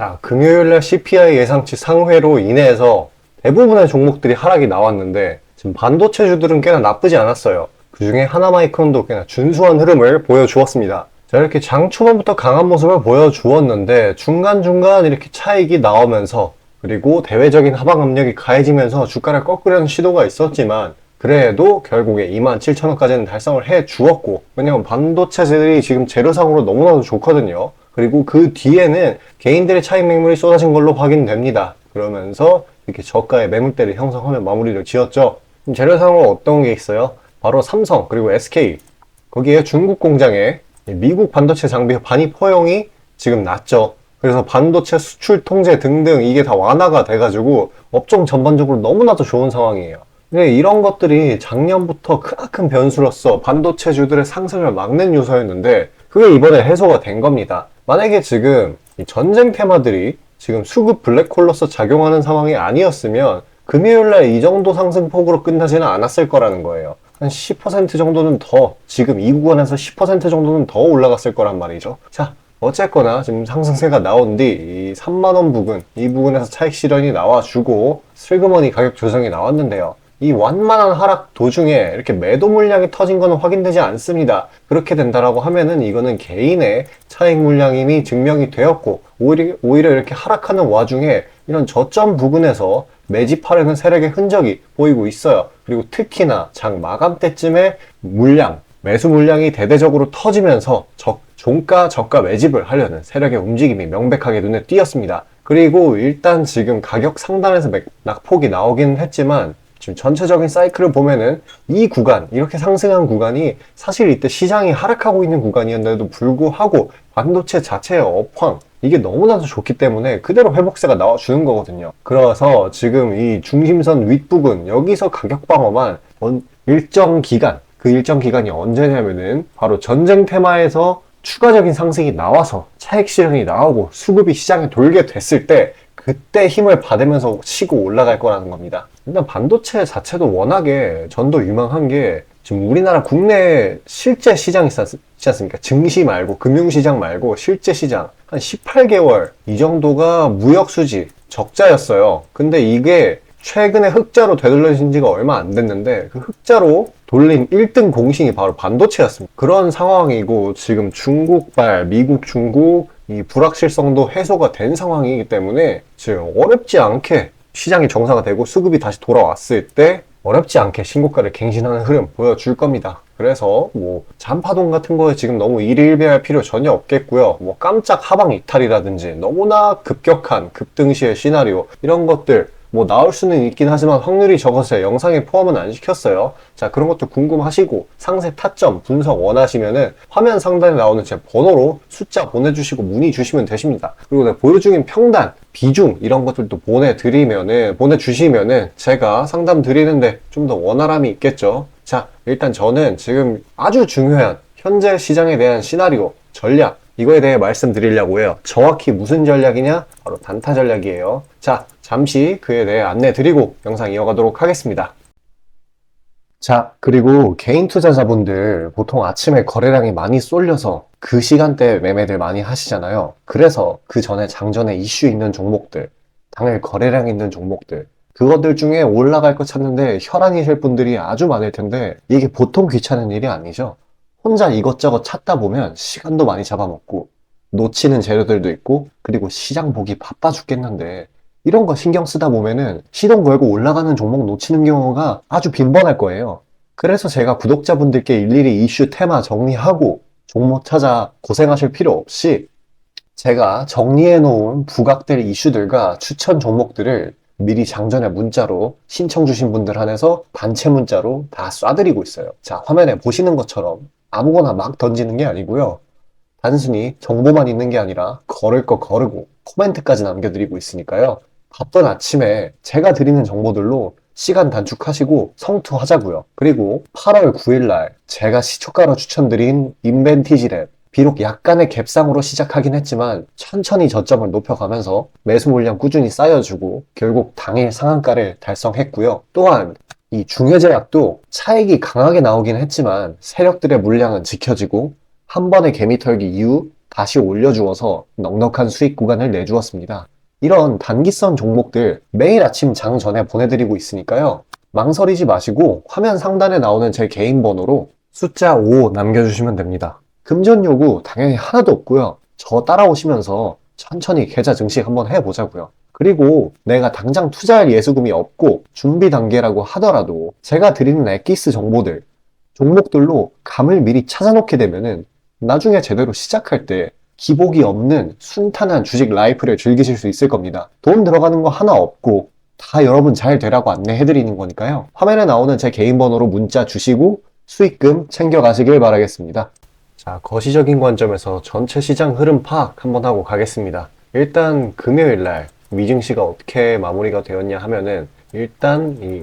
자, 금요일날 CPI 예상치 상회로 인해서 대부분의 종목들이 하락이 나왔는데 지금 반도체주들은 꽤나 나쁘지 않았어요. 그 중에 하나마이크론도 꽤나 준수한 흐름을 보여주었습니다. 자, 이렇게 장 초반부터 강한 모습을 보여주었는데 중간중간 이렇게 차익이 나오면서 그리고 대외적인 하방 압력이 가해지면서 주가를 꺾으려는 시도가 있었지만 그래도 결국에 27,000원까지는 달성을 해 주었고, 왜냐면 반도체들이 지금 재료상으로 너무나도 좋거든요. 그리고 그 뒤에는 개인들의 차익 매물이 쏟아진 걸로 확인됩니다. 그러면서 이렇게 저가의 매물대를 형성하며 마무리를 지었죠. 재료상으로 어떤 게 있어요? 바로 삼성 그리고 SK, 거기에 중국 공장에 미국 반도체 장비 반입 허용이 지금 났죠. 그래서 반도체 수출 통제 등등 이게 다 완화가 돼가지고 업종 전반적으로 너무나도 좋은 상황이에요. 근데 이런 것들이 작년부터 크나큰 변수로서 반도체주들의 상승을 막는 요소였는데 그게 이번에 해소가 된 겁니다. 만약에 지금 이 전쟁 테마들이 지금 수급 블랙홀로서 작용하는 상황이 아니었으면 금요일날 이 정도 상승폭으로 끝나지는 않았을 거라는 거예요. 한 10% 정도는 더, 지금 이 구간에서 10% 정도는 더 올라갔을 거란 말이죠. 자, 어쨌거나 지금 상승세가 나온 뒤 이 3만원 부근, 이 부근에서 차익 실현이 나와주고 슬그머니 가격 조정이 나왔는데요. 이 완만한 하락 도중에 이렇게 매도 물량이 터진 것은 확인되지 않습니다. 그렇게 된다라고 하면은 이거는 개인의 차익 물량임이 증명이 되었고 오히려 이렇게 하락하는 와중에 이런 저점 부근에서 매집하려는 세력의 흔적이 보이고 있어요. 그리고 특히나 장 마감 때쯤에 매수 물량이 대대적으로 터지면서 종가 저가 매집을 하려는 세력의 움직임이 명백하게 눈에 띄었습니다. 그리고 일단 지금 가격 상단에서 낙폭이 나오긴 했지만 지금 전체적인 사이클을 보면은 이 구간, 이렇게 상승한 구간이 사실 이때 시장이 하락하고 있는 구간이었는데도 불구하고 반도체 자체의 업황, 이게 너무나도 좋기 때문에 그대로 회복세가 나와주는 거거든요. 그래서 지금 이 중심선 윗부분, 여기서 가격 방어만 일정 기간, 그 일정 기간이 언제냐면은 바로 전쟁 테마에서 추가적인 상승이 나와서 차익 실현이 나오고 수급이 시장에 돌게 됐을 때 그때 힘을 받으면서 치고 올라갈 거라는 겁니다. 일단 반도체 자체도 워낙에 전도 유망한 게 지금 우리나라 국내 실제 시장 있지 않습니까? 증시 말고 금융시장 말고 실제 시장 한 18개월 이 정도가 무역수지 적자였어요. 근데 이게 최근에 흑자로 되돌려진 지가 얼마 안 됐는데 그 흑자로 돌린 1등 공신이 바로 반도체였습니다. 그런 상황이고 지금 중국발, 미국, 중국 이 불확실성도 해소가 된 상황이기 때문에 지금 어렵지 않게 시장이 정상화되고 수급이 다시 돌아왔을 때 어렵지 않게 신고가를 갱신하는 흐름 보여줄 겁니다. 그래서 뭐 잔파동 같은 거에 지금 너무 일희일비할 필요 전혀 없겠고요. 뭐 깜짝 하방 이탈이라든지 너무나 급격한 급등시의 시나리오 이런 것들 뭐 나올 수는 있긴 하지만 확률이 적어서 영상에 포함은 안 시켰어요. 자, 그런 것도 궁금하시고 상세 타점 분석 원하시면은 화면 상단에 나오는 제 번호로 숫자 보내주시고 문의 주시면 되십니다. 그리고 내가 보유 중인 평단, 비중 이런 것들도 보내주시면은 제가 상담 드리는데 좀 더 원활함이 있겠죠. 자, 일단 저는 지금 아주 중요한 현재 시장에 대한 시나리오, 전략 이거에 대해 말씀드리려고 해요. 정확히 무슨 전략이냐? 바로 단타 전략이에요. 자, 잠시 그에 대해 안내 드리고 영상 이어가도록 하겠습니다. 자, 그리고 개인 투자자분들 보통 아침에 거래량이 많이 쏠려서 그 시간대에 매매들 많이 하시잖아요. 그래서 그 전에 장전에 이슈 있는 종목들, 당일 거래량 있는 종목들, 그것들 중에 올라갈 거 찾는데 혈안이실 분들이 아주 많을 텐데 이게 보통 귀찮은 일이 아니죠. 혼자 이것저것 찾다 보면 시간도 많이 잡아먹고 놓치는 재료들도 있고 그리고 시장 보기 바빠 죽겠는데 이런 거 신경 쓰다 보면은 시동 걸고 올라가는 종목 놓치는 경우가 아주 빈번할 거예요. 그래서 제가 구독자분들께 일일이 이슈 테마 정리하고 종목 찾아 고생하실 필요 없이 제가 정리해 놓은 부각될 이슈들과 추천 종목들을 미리 장전에 문자로 신청 주신 분들 한해서 단체 문자로 다 쏴드리고 있어요. 자, 화면에 보시는 것처럼 아무거나 막 던지는 게 아니고요. 단순히 정보만 있는 게 아니라 걸을 거 거르고 코멘트까지 남겨드리고 있으니까요. 바쁜 아침에 제가 드리는 정보들로 시간 단축하시고 성투하자고요. 그리고 8월 9일날 제가 시초가로 추천드린 인벤티지랩 비록 약간의 갭상으로 시작하긴 했지만 천천히 저점을 높여가면서 매수 물량 꾸준히 쌓여주고 결국 당일 상한가를 달성했고요. 또한 이 중요제약도 차익이 강하게 나오긴 했지만 세력들의 물량은 지켜지고 한 번의 개미 털기 이후 다시 올려주어서 넉넉한 수익 구간을 내주었습니다. 이런 단기성 종목들 매일 아침 장 전에 보내드리고 있으니까요. 망설이지 마시고 화면 상단에 나오는 제 개인 번호로 숫자 5 남겨주시면 됩니다. 금전 요구 당연히 하나도 없고요. 저 따라오시면서 천천히 계좌 증식 한번 해보자고요. 그리고 내가 당장 투자할 예수금이 없고 준비 단계라고 하더라도 제가 드리는 엑기스 정보들, 종목들로 감을 미리 찾아놓게 되면은 나중에 제대로 시작할 때 기복이 없는 순탄한 주식 라이프를 즐기실 수 있을 겁니다. 돈 들어가는 거 하나 없고 다 여러분 잘 되라고 안내해드리는 거니까요. 화면에 나오는 제 개인 번호로 문자 주시고 수익금 챙겨가시길 바라겠습니다. 자, 거시적인 관점에서 전체 시장 흐름 파악 한번 하고 가겠습니다. 일단 금요일날 미증시가 어떻게 마무리가 되었냐 하면은 일단 이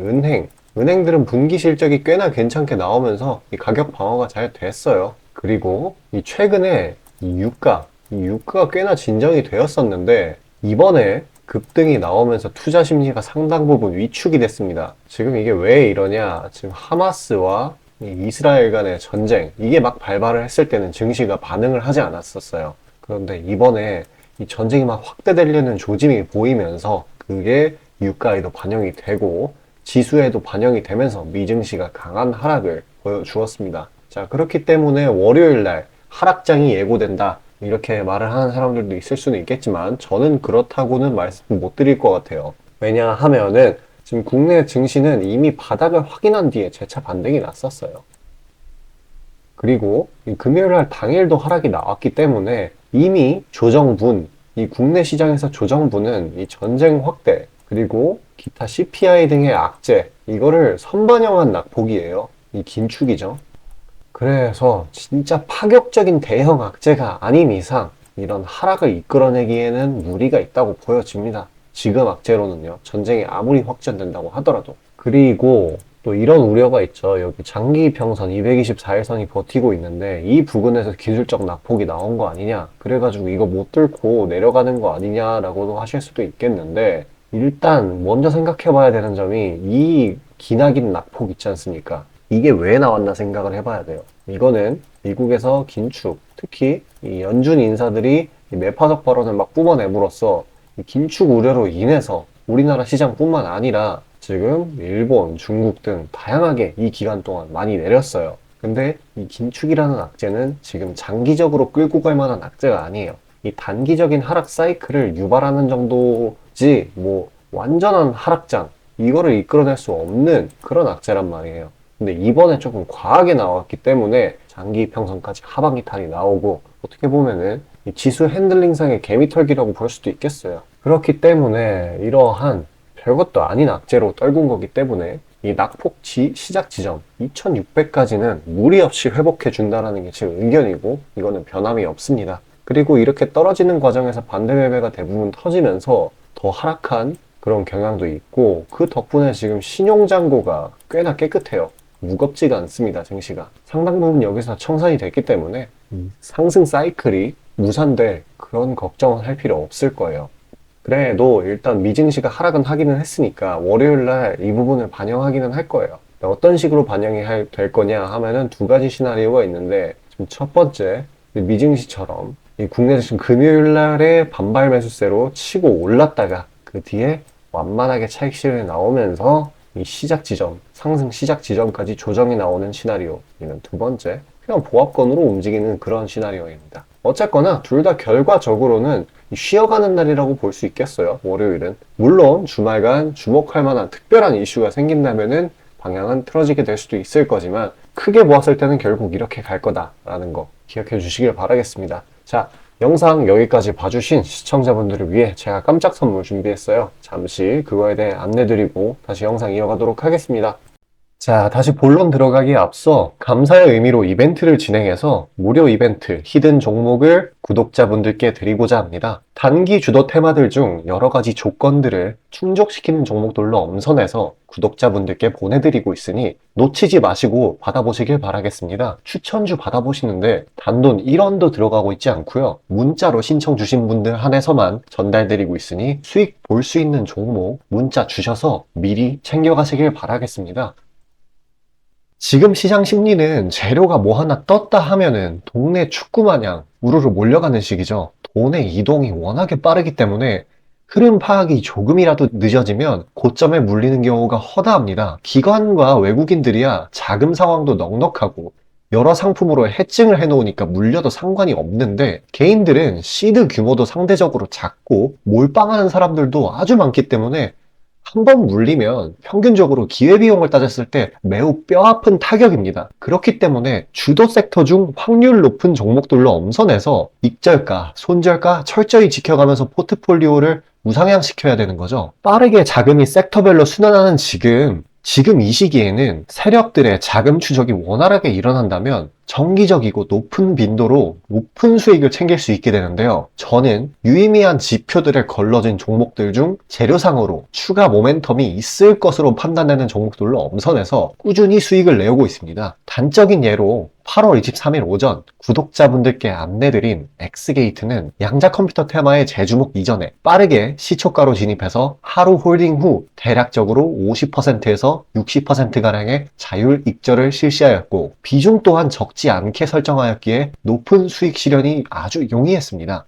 은행들은 분기 실적이 꽤나 괜찮게 나오면서 이 가격 방어가 잘 됐어요. 그리고 이 최근에 이 유가가 꽤나 진정이 되었었는데 이번에 급등이 나오면서 투자 심리가 상당 부분 위축이 됐습니다. 지금 이게 왜 이러냐? 지금 하마스와 이 이스라엘 간의 전쟁, 이게 막 발발을 했을 때는 증시가 반응을 하지 않았었어요. 그런데 이번에 이 전쟁이 막 확대되려는 조짐이 보이면서 그게 유가에도 반영이 되고 지수에도 반영이 되면서 미증시가 강한 하락을 보여주었습니다. 자, 그렇기 때문에 월요일 날 하락장이 예고된다. 이렇게 말을 하는 사람들도 있을 수는 있겠지만 저는 그렇다고는 말씀 못 드릴 것 같아요. 왜냐하면은 지금 국내 증시는 이미 바닥을 확인한 뒤에 재차 반등이 났었어요. 그리고 금요일날 당일도 하락이 나왔기 때문에 이미 이 국내 시장에서 조정부는 이 전쟁 확대, 그리고 기타 CPI 등의 악재, 이거를 선반영한 낙폭이에요. 이 긴축이죠. 그래서 진짜 파격적인 대형 악재가 아닌 이상 이런 하락을 이끌어내기에는 무리가 있다고 보여집니다. 지금 악재로는요. 전쟁이 아무리 확전된다고 하더라도. 그리고 또 이런 우려가 있죠. 여기 장기 평선 224일선이 버티고 있는데 이 부근에서 기술적 낙폭이 나온 거 아니냐. 그래가지고 이거 못 뚫고 내려가는 거 아니냐라고도 하실 수도 있겠는데 일단 먼저 생각해 봐야 되는 점이 이 기나긴 낙폭 있지 않습니까? 이게 왜 나왔나 생각을 해봐야 돼요. 이거는 미국에서 긴축, 특히 이 연준 인사들이 이 매파적 발언을 막 뿜어내므로써 이 긴축 우려로 인해서 우리나라 시장뿐만 아니라 지금 일본, 중국 등 다양하게 이 기간 동안 많이 내렸어요. 근데 이 긴축이라는 악재는 지금 장기적으로 끌고 갈 만한 악재가 아니에요. 이 단기적인 하락 사이클을 유발하는 정도지 뭐 완전한 하락장, 이거를 이끌어낼 수 없는 그런 악재란 말이에요. 근데 이번에 조금 과하게 나왔기 때문에 장기 평선까지 하방 이탈이 나오고 어떻게 보면은 이 지수 핸들링상의 개미털기라고 볼 수도 있겠어요. 그렇기 때문에 이러한 별것도 아닌 악재로 떨군 거기 때문에 이 낙폭 시작 지점 2600까지는 무리 없이 회복해 준다라는 게 제 의견이고 이거는 변함이 없습니다. 그리고 이렇게 떨어지는 과정에서 반대 매매가 대부분 터지면서 더 하락한 그런 경향도 있고 그 덕분에 지금 신용잔고가 꽤나 깨끗해요. 무겁지가 않습니다. 증시가 상당 부분 여기서 청산이 됐기 때문에 상승 사이클이 무산될 그런 걱정은 할 필요 없을 거예요. 그래도 일단 미증시가 하락은 하기는 했으니까 월요일날 이 부분을 반영하기는 할 거예요. 어떤 식으로 반영이 될 거냐 하면은 두 가지 시나리오가 있는데 지금 첫 번째 미증시처럼 이 국내 증시 금요일날에 반발 매수세로 치고 올랐다가 그 뒤에 완만하게 차익 실현이 나오면서 이 시작 지점, 상승 시작 지점까지 조정이 나오는 시나리오. 이는 두 번째, 그냥 보합권으로 움직이는 그런 시나리오입니다. 어쨌거나 둘 다 결과적으로는 쉬어가는 날이라고 볼 수 있겠어요. 월요일은. 물론 주말간 주목할 만한 특별한 이슈가 생긴다면은 방향은 틀어지게 될 수도 있을 거지만 크게 보았을 때는 결국 이렇게 갈 거다라는 거 기억해 주시길 바라겠습니다. 자, 영상 여기까지 봐주신 시청자분들을 위해 제가 깜짝 선물 준비했어요. 잠시 그거에 대해 안내드리고 다시 영상 이어가도록 하겠습니다. 자, 다시 본론 들어가기에 앞서 감사의 의미로 이벤트를 진행해서 무료 이벤트 히든 종목을 구독자분들께 드리고자 합니다. 단기 주도 테마들 중 여러 가지 조건들을 충족시키는 종목들로 엄선해서 구독자분들께 보내드리고 있으니 놓치지 마시고 받아보시길 바라겠습니다. 추천주 받아보시는데 단돈 1원도 들어가고 있지 않고요. 문자로 신청 주신 분들 한해서만 전달드리고 있으니 수익 볼 수 있는 종목 문자 주셔서 미리 챙겨가시길 바라겠습니다. 지금 시장 심리는 재료가 뭐 하나 떴다 하면은 동네 축구 마냥 우르르 몰려가는 시기죠. 돈의 이동이 워낙에 빠르기 때문에 흐름 파악이 조금이라도 늦어지면 고점에 물리는 경우가 허다합니다. 기관과 외국인들이야 자금 상황도 넉넉하고 여러 상품으로 해칭을 해놓으니까 물려도 상관이 없는데, 개인들은 시드 규모도 상대적으로 작고 몰빵하는 사람들도 아주 많기 때문에 한 번 물리면 평균적으로 기회비용을 따졌을 때 매우 뼈아픈 타격입니다. 그렇기 때문에 주도 섹터 중 확률 높은 종목들로 엄선해서 익절가, 손절가 철저히 지켜가면서 포트폴리오를 우상향시켜야 되는 거죠. 빠르게 자금이 섹터별로 순환하는 지금 이 시기에는 세력들의 자금 추적이 원활하게 일어난다면 정기적이고 높은 빈도로 높은 수익을 챙길 수 있게 되는데요. 저는 유의미한 지표들을 걸러진 종목들 중 재료상으로 추가 모멘텀이 있을 것으로 판단되는 종목들로 엄선해서 꾸준히 수익을 내오고 있습니다. 단적인 예로 8월 23일 오전 구독자분들께 안내드린 엑스게이트는 양자 컴퓨터 테마의 재주목 이전에 빠르게 시초가로 진입해서 하루 홀딩 후 대략적으로 50%에서 60%가량의 자율 익절을 실시하였고, 비중 또한 적지 않게 설정하였기에 높은 수익 실현이 아주 용이했습니다.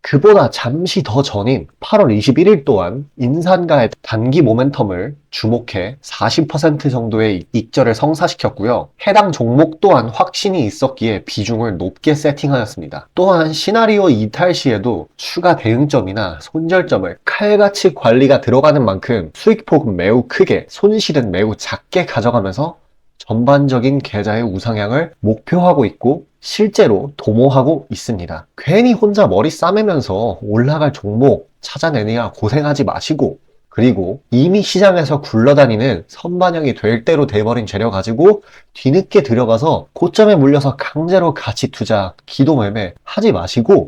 그보다 잠시 더 전인 8월 21일 또한 인산가의 단기 모멘텀을 주목해 40% 정도의 익절을 성사시켰고요. 해당 종목 또한 확신이 있었기에 비중을 높게 세팅하였습니다. 또한 시나리오 이탈 시에도 추가 대응점이나 손절점을 칼같이 관리가 들어가는 만큼 수익폭은 매우 크게, 손실은 매우 작게 가져가면서 전반적인 계좌의 우상향을 목표하고 있고 실제로 도모하고 있습니다. 괜히 혼자 머리 싸매면서 올라갈 종목 찾아내느냐 고생하지 마시고, 그리고 이미 시장에서 굴러다니는 선반영이 될 대로 돼버린 재료 가지고 뒤늦게 들어가서 고점에 물려서 강제로 가치 투자, 기도 매매 하지 마시고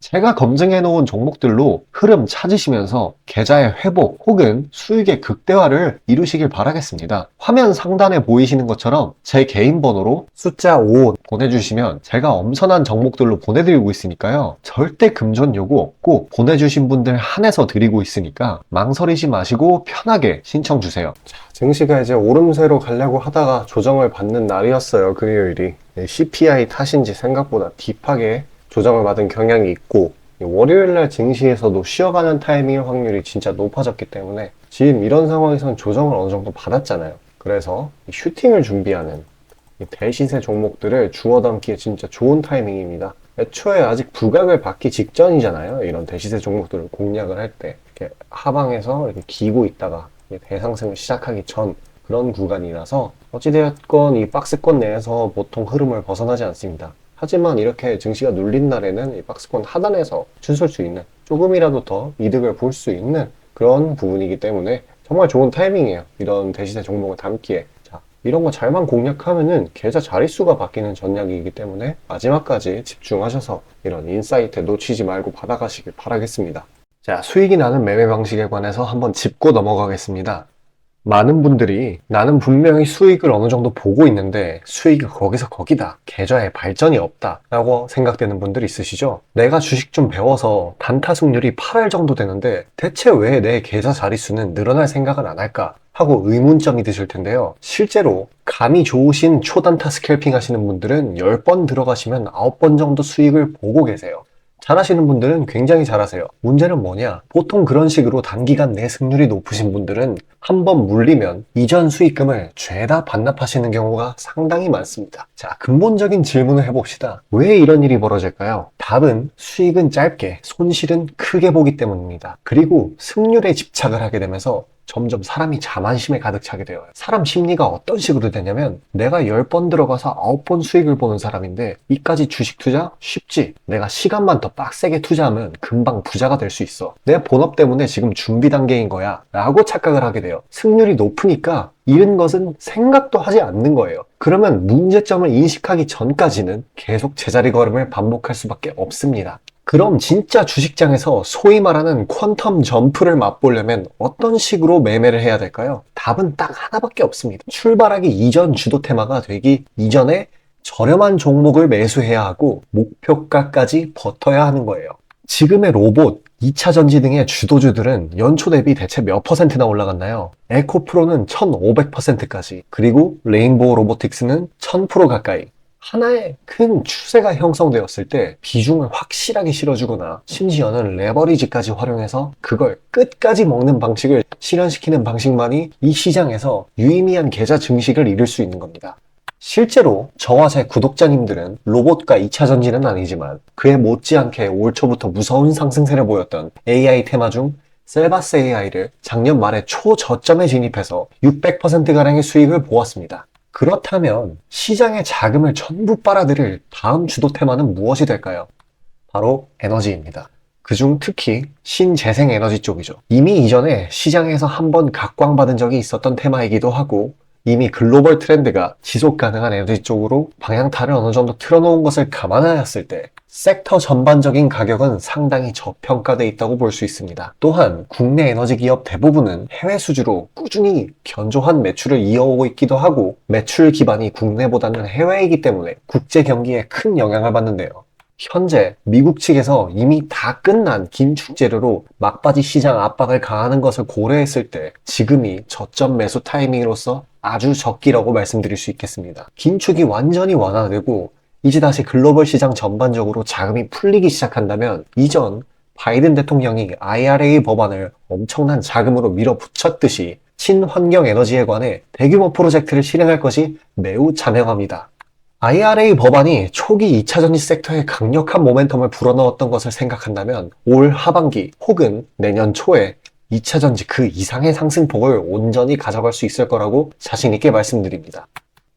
제가 검증해 놓은 종목들로 흐름 찾으시면서 계좌의 회복 혹은 수익의 극대화를 이루시길 바라겠습니다. 화면 상단에 보이시는 것처럼 제 개인 번호로 숫자 5 보내주시면 제가 엄선한 종목들로 보내드리고 있으니까요. 절대 금전 요구 없고 보내주신 분들 한해서 드리고 있으니까 망설이지 마시고 편하게 신청 주세요. 증시가 이제 오름세로 가려고 하다가 조정을 받는 날이었어요. 금요일이. CPI 탓인지 생각보다 딥하게 조정을 받은 경향이 있고, 월요일날 증시에서도 쉬어가는 타이밍일 확률이 진짜 높아졌기 때문에 지금 이런 상황에선 조정을 어느 정도 받았잖아요. 그래서 슈팅을 준비하는 대시세 종목들을 주워 담기에 진짜 좋은 타이밍입니다. 애초에 아직 부각을 받기 직전이잖아요. 이런 대시세 종목들을 공략을 할 때 이렇게 하방에서 이렇게 기고 있다가 대상승을 시작하기 전 그런 구간이라서 어찌되었건 이 박스권 내에서 보통 흐름을 벗어나지 않습니다. 하지만 이렇게 증시가 눌린 날에는 이 박스권 하단에서 춤설 수 있는, 조금이라도 더 이득을 볼 수 있는 그런 부분이기 때문에 정말 좋은 타이밍이에요. 이런 대시세 종목을 담기에. 자, 이런 거 잘만 공략하면은 계좌 자릿수가 바뀌는 전략이기 때문에 마지막까지 집중하셔서 이런 인사이트 놓치지 말고 받아가시길 바라겠습니다. 자, 수익이 나는 매매 방식에 관해서 한번 짚고 넘어가겠습니다. 많은 분들이 나는 분명히 수익을 어느 정도 보고 있는데 수익이 거기서 거기다, 계좌에 발전이 없다 라고 생각되는 분들 있으시죠? 내가 주식 좀 배워서 단타 승률이 8할 정도 되는데 대체 왜 내 계좌 자릿수는 늘어날 생각은 안 할까 하고 의문점이 드실 텐데요. 실제로 감이 좋으신 초단타 스캘핑 하시는 분들은 10번 들어가시면 9번 정도 수익을 보고 계세요. 잘하시는 분들은 굉장히 잘하세요. 문제는 뭐냐? 보통 그런 식으로 단기간 내 승률이 높으신 분들은 한번 물리면 이전 수익금을 죄다 반납하시는 경우가 상당히 많습니다. 자, 근본적인 질문을 해봅시다. 왜 이런 일이 벌어질까요? 답은 수익은 짧게, 손실은 크게 보기 때문입니다. 그리고 승률에 집착을 하게 되면서 점점 사람이 자만심에 가득 차게 돼요. 사람 심리가 어떤 식으로 되냐면, 내가 10번 들어가서 9번 수익을 보는 사람인데 이까지 주식 투자? 쉽지. 내가 시간만 더 빡세게 투자하면 금방 부자가 될 수 있어. 내 본업 때문에 지금 준비 단계인 거야 라고 착각을 하게 돼요. 승률이 높으니까 잃은 것은 생각도 하지 않는 거예요. 그러면 문제점을 인식하기 전까지는 계속 제자리 걸음을 반복할 수밖에 없습니다. 그럼 진짜 주식장에서 소위 말하는 퀀텀 점프를 맛보려면 어떤 식으로 매매를 해야 될까요? 답은 딱 하나밖에 없습니다. 출발하기 이전 주도 테마가 되기 이전에 저렴한 종목을 매수해야 하고 목표가까지 버텨야 하는 거예요. 지금의 로봇, 2차 전지 등의 주도주들은 연초 대비 대체 몇 퍼센트나 올라갔나요? 에코프로는 1500%까지, 그리고 레인보우 로보틱스는 1000% 가까이. 하나의 큰 추세가 형성되었을 때 비중을 확실하게 실어주거나 심지어는 레버리지까지 활용해서 그걸 끝까지 먹는 방식을 실현시키는 방식만이 이 시장에서 유의미한 계좌 증식을 이룰 수 있는 겁니다. 실제로 저와 제 구독자님들은 로봇과 2차 전지는 아니지만 그에 못지않게 올 초부터 무서운 상승세를 보였던 AI 테마 중 셀바스 AI를 작년 말에 초저점에 진입해서 600%가량의 수익을 보았습니다. 그렇다면 시장의 자금을 전부 빨아들일 다음 주도 테마는 무엇이 될까요? 바로 에너지입니다. 그중 특히 신재생 에너지 쪽이죠. 이미 이전에 시장에서 한번 각광받은 적이 있었던 테마이기도 하고 이미 글로벌 트렌드가 지속 가능한 에너지 쪽으로 방향타를 어느 정도 틀어놓은 것을 감안하였을 때 섹터 전반적인 가격은 상당히 저평가되어 있다고 볼 수 있습니다. 또한 국내 에너지 기업 대부분은 해외 수주로 꾸준히 견조한 매출을 이어오고 있기도 하고 매출 기반이 국내보다는 해외이기 때문에 국제 경기에 큰 영향을 받는데요. 현재 미국 측에서 이미 다 끝난 긴축 재료로 막바지 시장 압박을 가하는 것을 고려했을 때 지금이 저점 매수 타이밍으로서 아주 적기라고 말씀드릴 수 있겠습니다. 긴축이 완전히 완화되고 이제 다시 글로벌 시장 전반적으로 자금이 풀리기 시작한다면 이전 바이든 대통령이 IRA 법안을 엄청난 자금으로 밀어붙였듯이 친환경 에너지에 관해 대규모 프로젝트를 실행할 것이 매우 자명합니다. IRA 법안이 초기 2차 전지 섹터에 강력한 모멘텀을 불어넣었던 것을 생각한다면 올 하반기 혹은 내년 초에 2차 전지 그 이상의 상승폭을 온전히 가져갈 수 있을 거라고 자신 있게 말씀드립니다.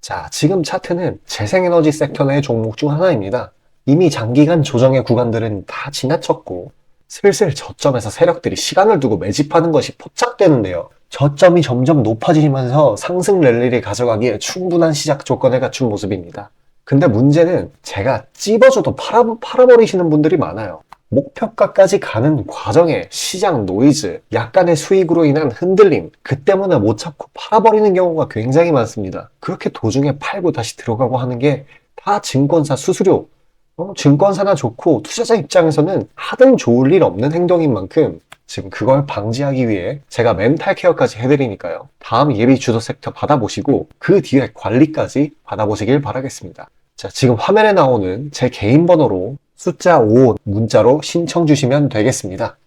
자, 지금 차트는 재생에너지 섹터 내 종목 중 하나입니다. 이미 장기간 조정의 구간들은 다 지나쳤고 슬슬 저점에서 세력들이 시간을 두고 매집하는 것이 포착되는데요. 저점이 점점 높아지면서 상승 랠리를 가져가기에 충분한 시작 조건을 갖춘 모습입니다. 근데 문제는 제가 찝어줘도 팔아버리시는 분들이 많아요. 목표가까지 가는 과정에 시장 노이즈, 약간의 수익으로 인한 흔들림, 그 때문에 못 참고 팔아버리는 경우가 굉장히 많습니다. 그렇게 도중에 팔고 다시 들어가고 하는 게 다 증권사 수수료, 증권사나 좋고 투자자 입장에서는 하등 좋을 일 없는 행동인 만큼 지금 그걸 방지하기 위해 제가 멘탈 케어까지 해드리니까요. 다음 예비 주도 섹터 받아보시고 그 뒤에 관리까지 받아보시길 바라겠습니다. 자, 지금 화면에 나오는 제 개인 번호로 숫자 5 문자로 신청 주시면 되겠습니다.